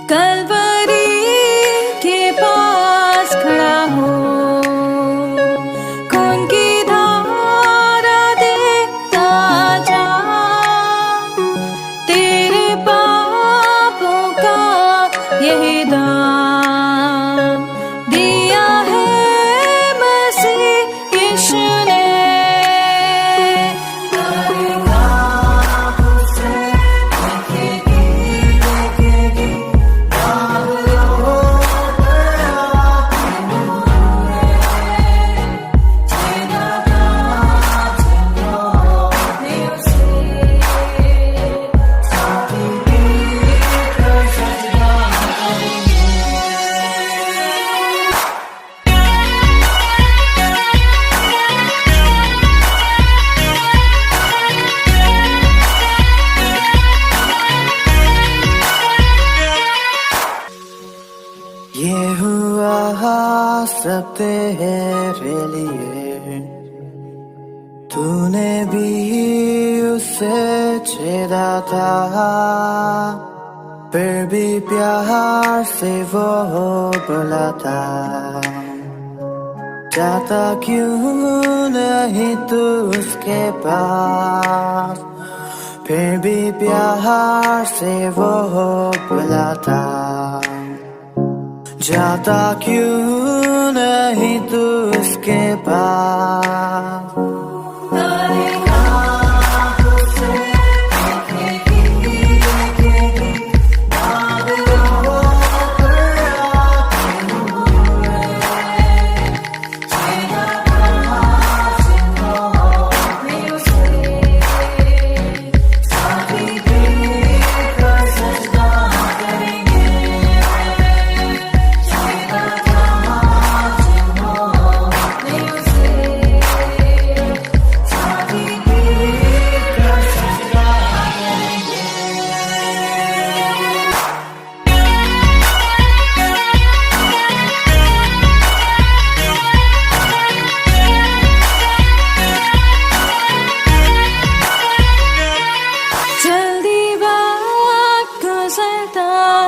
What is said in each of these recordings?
कलवरी के पास खड़ा हो, खून की धारा देखता जा, तेरे पापों का यही दाम दिया है मसीह यीशु ने। ये हुआ सब तेरे लिए, तूने भी उसे छेड़ा था, फिर भी प्यार से वो बुलाता, जाता क्यों नहीं तू उसके पास, फिर भी प्यार से वो बुलाता, जाता क्यों नहीं तू उसके पास।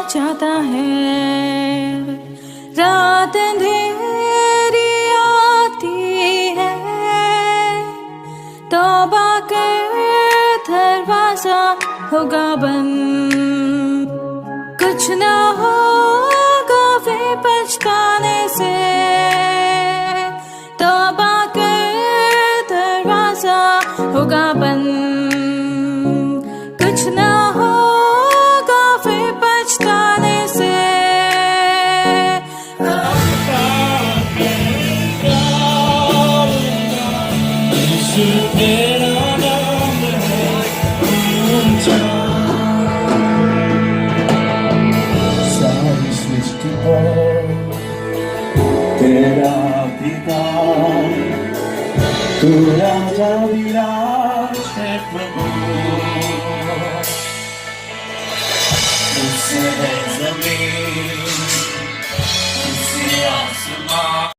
चाहता है, रात अंधेरी आती है, तौबा कर दरवाजा होगा बंद, कुछ ना होगा वे पछताने से, तौबा कर दरवाजा होगा बंद, कुछ ना होगा वे पछताने से। सारी सृष्टि पर तेरा पिता, तू राजा विराज है प्रभु, उससे है जमीन, उससे आसमान।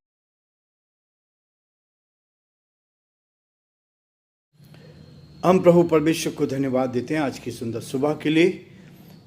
हम प्रभु परमेश्वर को धन्यवाद देते हैं आज की सुंदर सुबह के लिए,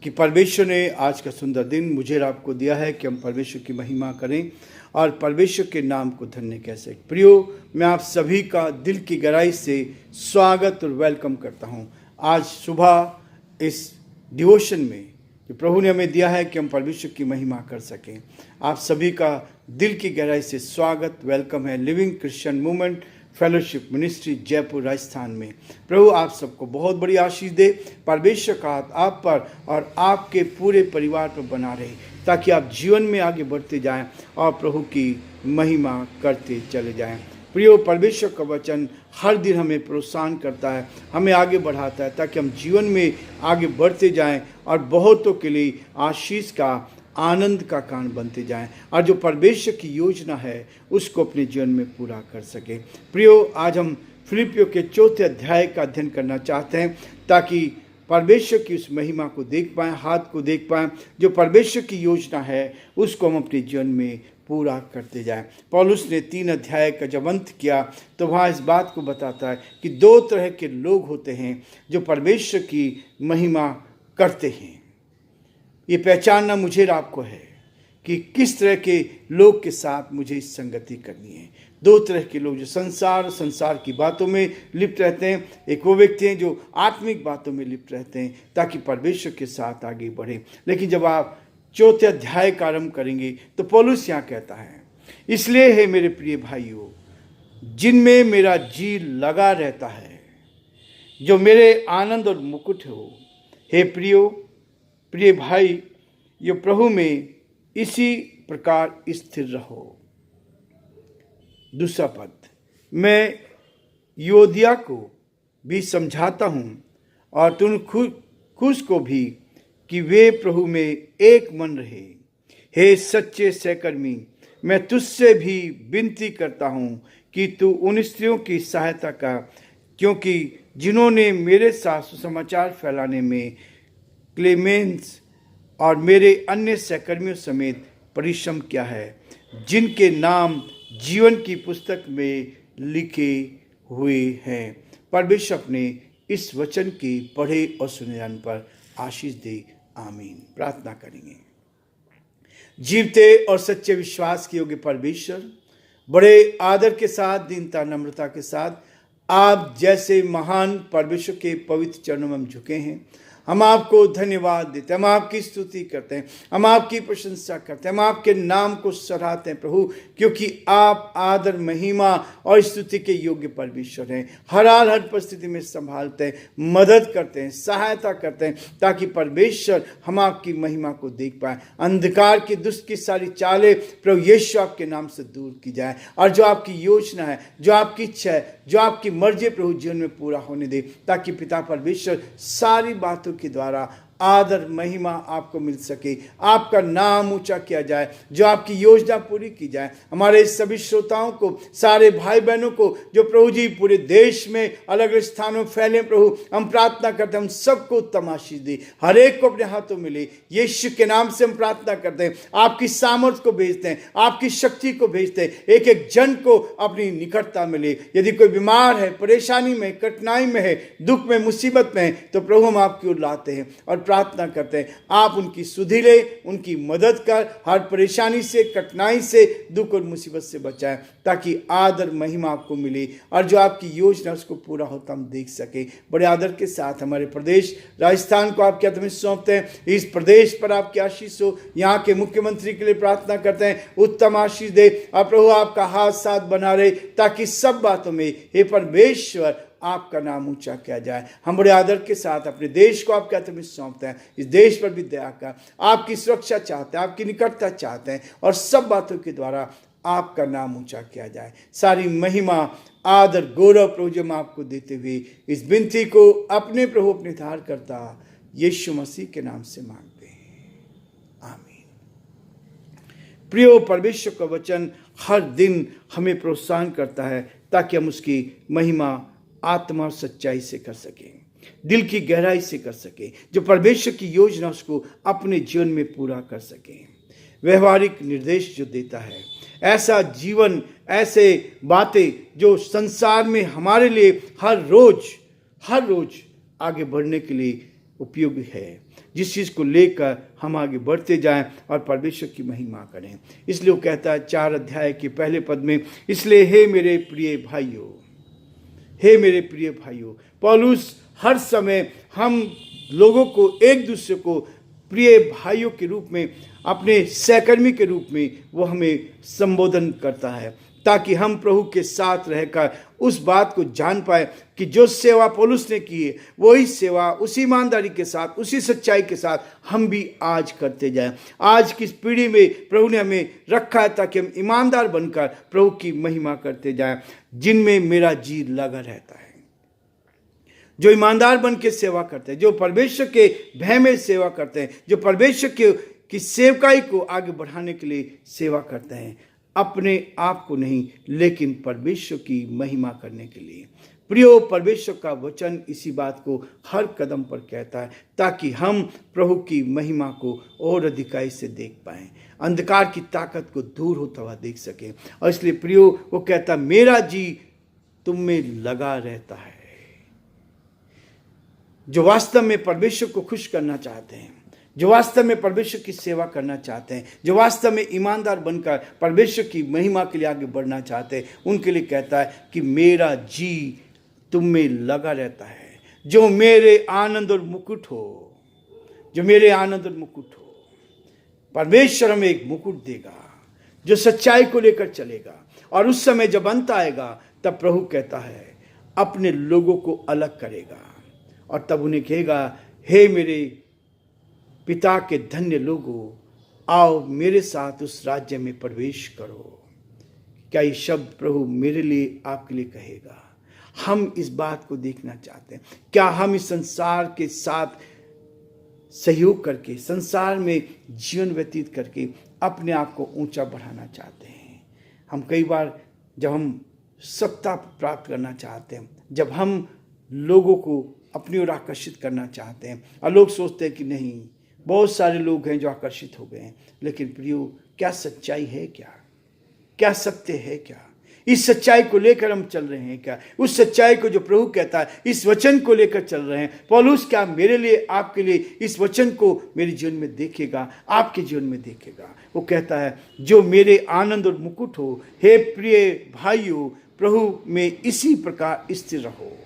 कि परमेश्वर ने आज का सुंदर दिन मुझे और आपको दिया है कि हम परमेश्वर की महिमा करें और परमेश्वर के नाम को धन्य कह सकें। प्रियो, मैं आप सभी का दिल की गहराई से स्वागत और वेलकम करता हूं। आज सुबह इस डिवोशन में जो प्रभु ने हमें दिया है कि हम परमेश्वर की महिमा कर सकें, आप सभी का दिल की गहराई से स्वागत, वेलकम है living Christian movement fellowship ministry Jaipur Rajasthan में। प्रभु आप सबको बहुत बड़ी आशीष दे, परमेश्वर का हाथ आप पर और आपके पूरे परिवार पर बना रहे, ताकि आप जीवन में आगे बढ़ते जाएं और प्रभु की महिमा करते चले जाएं। प्रियो, परमेश्वर का वचन हर दिन हमें प्रोत्साहन करता है, हमें आगे बढ़ाता है, ताकि हम जीवन में आगे बढ़ते जाएं और बहुतों के लिए आशीष का, आनंद का कारण बनते जाएं और जो परमेश्वर की योजना है उसको अपने जीवन में पूरा कर सके। प्रियो, आज हम फिलिपियों के 4 अध्याय का अध्ययन करना चाहते हैं, ताकि परमेश्वर की उस महिमा को देख पाएँ, हाथ को देख पाएँ, जो परमेश्वर की योजना है उसको हम अपने जीवन में पूरा करते जाएं। पौलुस ने 3 अध्याय का जब अंत किया तो वहाँ इस बात को बताता है कि 2 तरह के लोग होते हैं जो परमेश्वर की महिमा करते हैं। ये पहचानना मुझे और आपको है कि किस तरह के लोग के साथ मुझे इस संगति करनी है। दो तरह के लोग, जो संसार की बातों में लिप्त रहते हैं, एक वो व्यक्ति हैं जो आत्मिक बातों में लिप्त रहते हैं ताकि परमेश्वर के साथ आगे बढ़े। लेकिन जब आप चौथे अध्याय का आरंभ करेंगे तो पौलुस यहाँ कहता है, इसलिए है मेरे प्रिय भाइयों, जिनमें मेरा जी लगा रहता है, जो मेरे आनंद और मुकुट हो, हे प्रिय भाई, यो प्रभु में इसी प्रकार स्थिर रहो। दूसरा पद, मैं योदिया को भी समझाता हूँ और तुम खुश को भी कि वे प्रभु में एक मन रहे। हे सच्चे सहकर्मी, मैं तुझसे भी विनती करता हूँ कि तू उन स्त्रियों की सहायता कर, क्योंकि जिन्होंने मेरे साथ सुसमाचार फैलाने में क्लेमेंस और मेरे अन्य सहकर्मियों समेत परिश्रम किया है, जिनके नाम जीवन की पुस्तक में लिखे हुए हैं। परमेश्वर अपने इस वचन के पढ़े और सुने जाने पर आशीष दे। आमीन। प्रार्थना करेंगे। जीवते और सच्चे विश्वास के योग्य परमेश्वर, बड़े आदर के साथ, दीनता नम्रता के साथ आप जैसे महान परमेश्वर के पवित्र चरणों में हम झुके हैं। हम आपको धन्यवाद देते हैं, हम आपकी स्तुति करते हैं, हम आपकी प्रशंसा करते हैं, हम आपके नाम को सराहते हैं प्रभु, क्योंकि आप आदर, महिमा और स्तुति के योग्य परमेश्वर हैं। हर हाल हर परिस्थिति में संभालते हैं, मदद करते हैं, सहायता करते हैं, ताकि परमेश्वर हम आपकी महिमा को देख पाए। अंधकार की दुष्ट की सारी चालें प्रभु यीशु आपके नाम से दूर की जाए, और जो आपकी योजना है, जो आपकी इच्छा है, जो आपकी मर्जी प्रभु जीवन में पूरा होने दे, ताकि पिता परमेश्वर सारी बातों के द्वारा आदर महिमा आपको मिल सके, आपका नाम ऊंचा किया जाए, जो आपकी योजना पूरी की जाए। हमारे सभी श्रोताओं को, सारे भाई बहनों को जो प्रभु जी पूरे देश में अलग अलग स्थानों में फैले, प्रभु हम प्रार्थना करते हैं हम सबको उत्तम आशीष दे, हर एक को अपने हाथों में ले। यीशु के नाम से हम प्रार्थना करते हैं, आपकी सामर्थ्य को भेजते हैं, आपकी शक्ति को भेजते हैं, एक एक जन को अपनी निकटता में ले। यदि कोई बीमार है, परेशानी में, कठिनाई में है, दुख में, मुसीबत में है, तो प्रभु हम आपकी ओर लाते हैं और प्रार्थना करते हैं आप उनकी सुधि ले, उनकी मदद कर, हर परेशानी से, कठिनाई से, दुख और मुसीबत से बचाएं, ताकि आदर महिमा आपको मिले और जो आपकी योजना उसको पूरा होता हम देख सके। बड़े आदर के साथ हमारे प्रदेश राजस्थान को आपके हाथ में सौंपते हैं। इस प्रदेश पर आपकी आशीष हो। यहाँ के मुख्यमंत्री के लिए प्रार्थना करते हैं, उत्तम आशीष दे और प्रभु आपका हाथ साथ बना रहे, ताकि सब बातों में हे परमेश्वर आपका नाम ऊंचा किया जाए। हम बड़े आदर के साथ अपने देश को आपके हाथ में सौंपते हैं। इस देश पर भी दया कर, आपकी सुरक्षा चाहते हैं, आपकी निकटता चाहते हैं, और सब बातों के द्वारा आपका नाम ऊंचा किया जाए। सारी महिमा, आदर, गौरव प्रभु हम आपको देते हुए इस विनती को अपने प्रभु अपने धार करता यीशु मसीह के नाम से मांगते हैं। आमीन। प्रियो, परमेश्वर का वचन हर दिन हमें प्रोत्साहन करता है, ताकि हम उसकी महिमा आत्मा और सच्चाई से कर सकें, दिल की गहराई से कर सकें, जो परमेश्वर की योजना उसको अपने जीवन में पूरा कर सकें। व्यवहारिक निर्देश जो देता है, ऐसा जीवन, ऐसे बातें जो संसार में हमारे लिए हर रोज आगे बढ़ने के लिए उपयोगी है, जिस चीज़ को लेकर हम आगे बढ़ते जाएं और परमेश्वर की महिमा करें। इसलिए वो कहता है 4 अध्याय के पहले पद में, इसलिए हे मेरे प्रिय भाइयों। पौलुस हर समय हम लोगों को, एक दूसरे को प्रिय भाइयों के रूप में, अपने सहकर्मी के रूप में वो हमें संबोधन करता है, ताकि हम प्रभु के साथ रहकर उस बात को जान पाए कि जो सेवा पौलुस ने की है, वही सेवा उसी ईमानदारी के साथ, उसी सच्चाई के साथ हम भी आज करते जाएं। आज की इस पीढ़ी में प्रभु ने हमें रखा है, ताकि हम ईमानदार बनकर प्रभु की महिमा करते जाएं, जिनमें मेरा जी लगा रहता है। जो ईमानदार बन के सेवा करते हैं, जो परमेश्वर के भय में सेवा करते हैं, जो परमेश्वर की सेवकाई को आगे बढ़ाने के लिए सेवा करते हैं, अपने आप को नहीं लेकिन परमेश्वर की महिमा करने के लिए। प्रियो, परमेश्वर का वचन इसी बात को हर कदम पर कहता है, ताकि हम प्रभु की महिमा को और अधिकाई से देख पाएं, अंधकार की ताकत को दूर होता हुआ देख सकें। और इसलिए प्रियो, वो कहता, मेरा जी तुम में लगा रहता है। जो वास्तव में परमेश्वर को खुश करना चाहते हैं, जो वास्तव में परमेश्वर की सेवा करना चाहते हैं, जो वास्तव में ईमानदार बनकर परमेश्वर की महिमा के लिए आगे बढ़ना चाहते हैं, उनके लिए कहता है कि मेरा जी तुम में लगा रहता है, जो मेरे आनंद और मुकुट हो, जो मेरे आनंद और मुकुट हो। परमेश्वर हमें एक मुकुट देगा जो सच्चाई को लेकर चलेगा, और उस समय जब अंत आएगा तब प्रभु कहता है अपने लोगों को अलग करेगा, और तब उन्हें कहेगा, हे मेरे पिता के धन्य लोगों, आओ मेरे साथ उस राज्य में प्रवेश करो। क्या ये शब्द प्रभु मेरे लिए, आपके लिए कहेगा? हम इस बात को देखना चाहते हैं। क्या हम इस संसार के साथ सहयोग करके, संसार में जीवन व्यतीत करके अपने आप को ऊंचा बढ़ाना चाहते हैं? हम कई बार जब हम सत्ता प्राप्त करना चाहते हैं, जब हम लोगों को अपनी ओर आकर्षित करना चाहते हैं, और लोग सोचते हैं कि नहीं, बहुत सारे लोग हैं जो आकर्षित हो गए हैं, लेकिन प्रियो, क्या सच्चाई है? क्या सत्य है? क्या इस सच्चाई को लेकर हम चल रहे हैं? क्या उस सच्चाई को जो प्रभु कहता है, इस वचन को लेकर चल रहे हैं? पौलुस क्या मेरे लिए, आपके लिए इस वचन को मेरे जीवन में देखेगा, आपके जीवन में देखेगा? वो कहता है, जो मेरे आनंद और मुकुट हो। हे प्रिय भाइयों, प्रभु में इसी प्रकार स्थिर रहो,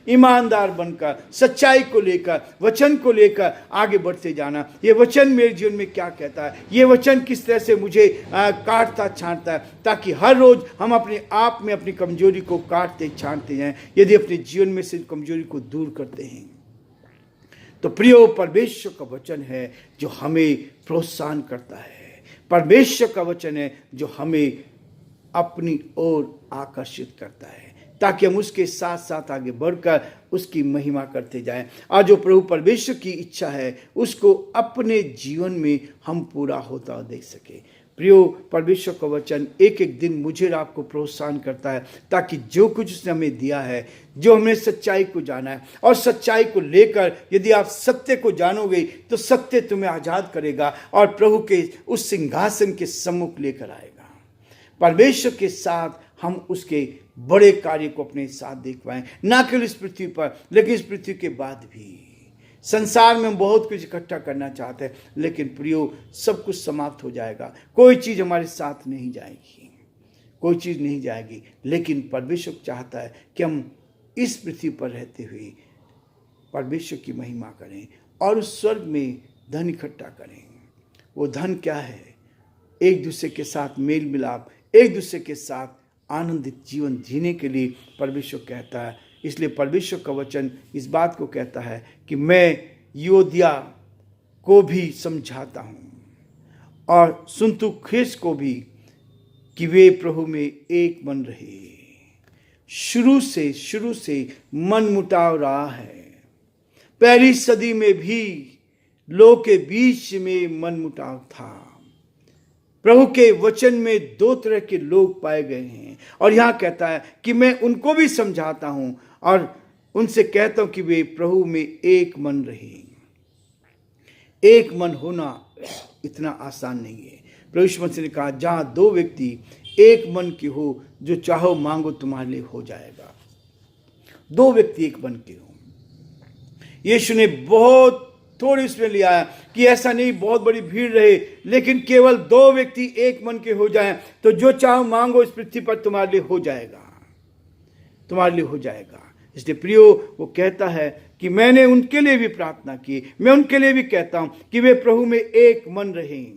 ईमानदार बनकर, सच्चाई को लेकर, वचन को लेकर आगे बढ़ते जाना। ये वचन मेरे जीवन में क्या कहता है, ये वचन किस तरह से मुझे काटता छांटता है, ताकि हर रोज हम अपने आप में अपनी कमजोरी को काटते छांटते जाएं। यदि अपने जीवन में से कमजोरी को दूर करते हैं तो प्रियो, परमेश्वर का वचन है जो हमें प्रोत्साहन करता है, परमेश्वर का वचन है जो हमें अपनी ओर आकर्षित करता है, ताकि हम उसके साथ साथ आगे बढ़कर उसकी महिमा करते जाएं। और जो प्रभु परमेश्वर की इच्छा है उसको अपने जीवन में हम पूरा होता देख सके। प्रियो, परमेश्वर का वचन एक एक दिन मुझे और आपको प्रोत्साहन करता है, ताकि जो कुछ उसने हमें दिया है, जो हमने सच्चाई को जाना है, और सच्चाई को लेकर यदि आप सत्य को जानोगे तो सत्य तुम्हें आज़ाद करेगा और प्रभु के उस सिंहासन के सम्मुख लेकर आएगा। परमेश्वर के साथ हम उसके बड़े कार्य को अपने साथ देख पाएं, ना केवल इस पृथ्वी पर, लेकिन इस पृथ्वी के बाद भी। संसार में हम बहुत कुछ इकट्ठा करना चाहते हैं, लेकिन प्रियो, सब कुछ समाप्त हो जाएगा, कोई चीज़ हमारे साथ नहीं जाएगी, कोई चीज़ नहीं जाएगी। लेकिन परमेश्वर चाहता है कि हम इस पृथ्वी पर रहते हुए परमेश्वर की महिमा करें और उस स्वर्ग में धन इकट्ठा करें। वो धन क्या है? एक दूसरे के साथ मेल मिलाप, एक दूसरे के साथ आनंदित जीवन जीने के लिए परमेश्वर कहता है। इसलिए परमेश्वर का वचन इस बात को कहता है कि मैं योदिया को भी समझाता हूँ और सुन्तुखेस को भी कि वे प्रभु में एक मन रहे। शुरू से मन मुटाव रहा है। पहली सदी में भी लोग के बीच में मन मुटाव था। प्रभु के वचन में दो तरह के लोग पाए गए हैं, और यहाँ कहता है कि मैं उनको भी समझाता हूँ और उनसे कहता हूँ कि वे प्रभु में एक मन रहे। एक मन होना इतना आसान नहीं है। प्रभु यीशु मसीह ने कहा, जहाँ दो व्यक्ति एक मन के हो, जो चाहो मांगो तुम्हारे लिए हो जाएगा। दो व्यक्ति एक मन के हो। यीशु ने बहुत थोड़ी इसमें लिया है कि ऐसा नहीं बहुत बड़ी भीड़ रहे, लेकिन केवल दो व्यक्ति एक मन के हो जाएं, तो जो चाहो मांगो इस पृथ्वी पर तुम्हारे लिए हो जाएगा, तुम्हारे लिए हो जाएगा। इसलिए प्रियो, वो कहता है कि मैंने उनके लिए भी प्रार्थना की, मैं उनके लिए भी कहता हूं कि वे प्रभु में एक मन रहें।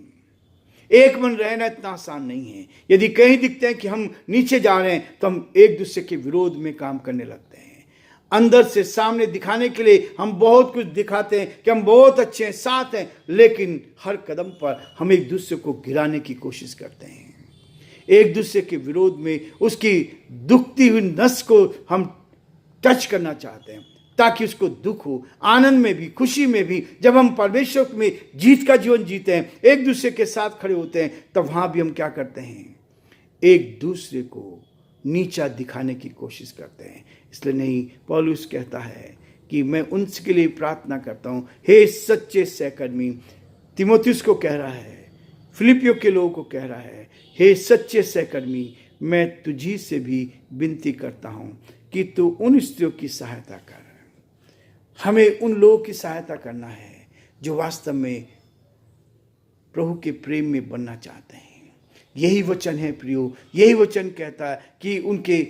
एक मन रहना इतना आसान नहीं है। यदि कहीं दिखते हैं कि हम नीचे जा रहे हैं तो हम एक दूसरे के विरोध में काम करने लगते हैं। अंदर से सामने दिखाने के लिए हम बहुत कुछ दिखाते हैं कि हम बहुत अच्छे हैं, साथ हैं, लेकिन हर कदम पर हम एक दूसरे को गिराने की कोशिश करते हैं। एक दूसरे के विरोध में उसकी दुखती हुई नस को हम टच करना चाहते हैं, ताकि उसको दुख हो। आनंद में भी, खुशी में भी, जब हम परमेश्वर में जीत का जीवन जीते हैं, एक दूसरे के साथ खड़े होते हैं, तब वहां भी हम क्या करते हैं? एक दूसरे को नीचा दिखाने की कोशिश करते हैं। इसलिए नहीं, पौलुस कहता है कि मैं उनके लिए प्रार्थना करता हूँ। हे सच्चे सहकर्मी, तीमुथियुस को कह रहा है, फिलिपियों के लोगों को कह रहा है, हे सच्चे सहकर्मी, मैं तुझी से भी विनती करता हूँ कि तू उन स्त्रियों की सहायता कर। हमें उन लोगों की सहायता करना है जो वास्तव में प्रभु के प्रेम में बनना चाहते हैं। यही वचन है प्रियो, यही वचन कहता है कि उनके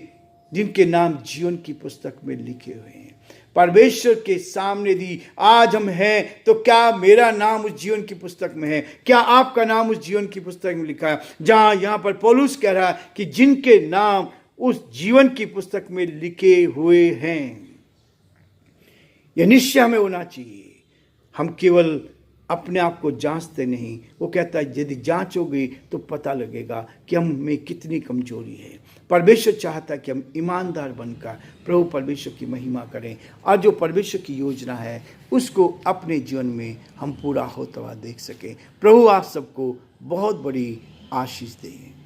जिनके नाम जीवन की पुस्तक में लिखे हुए हैं, परमेश्वर के सामने दी आज हम हैं, तो क्या मेरा नाम उस जीवन की पुस्तक में है? क्या आपका नाम उस जीवन की पुस्तक में लिखा है? जहां यहां पर पौलुस कह रहा है कि जिनके नाम उस जीवन की पुस्तक में लिखे हुए हैं, यह निश्चय हमें होना चाहिए। हम केवल अपने आप को जांचते नहीं, वो कहता है यदि जांचोगे तो पता लगेगा कि हम में कितनी कमजोरी है। परमेश्वर चाहता है कि हम ईमानदार बनकर प्रभु परमेश्वर की महिमा करें और जो परमेश्वर की योजना है उसको अपने जीवन में हम पूरा होता हुआ देख सकें। प्रभु आप सबको बहुत बड़ी आशीष दें।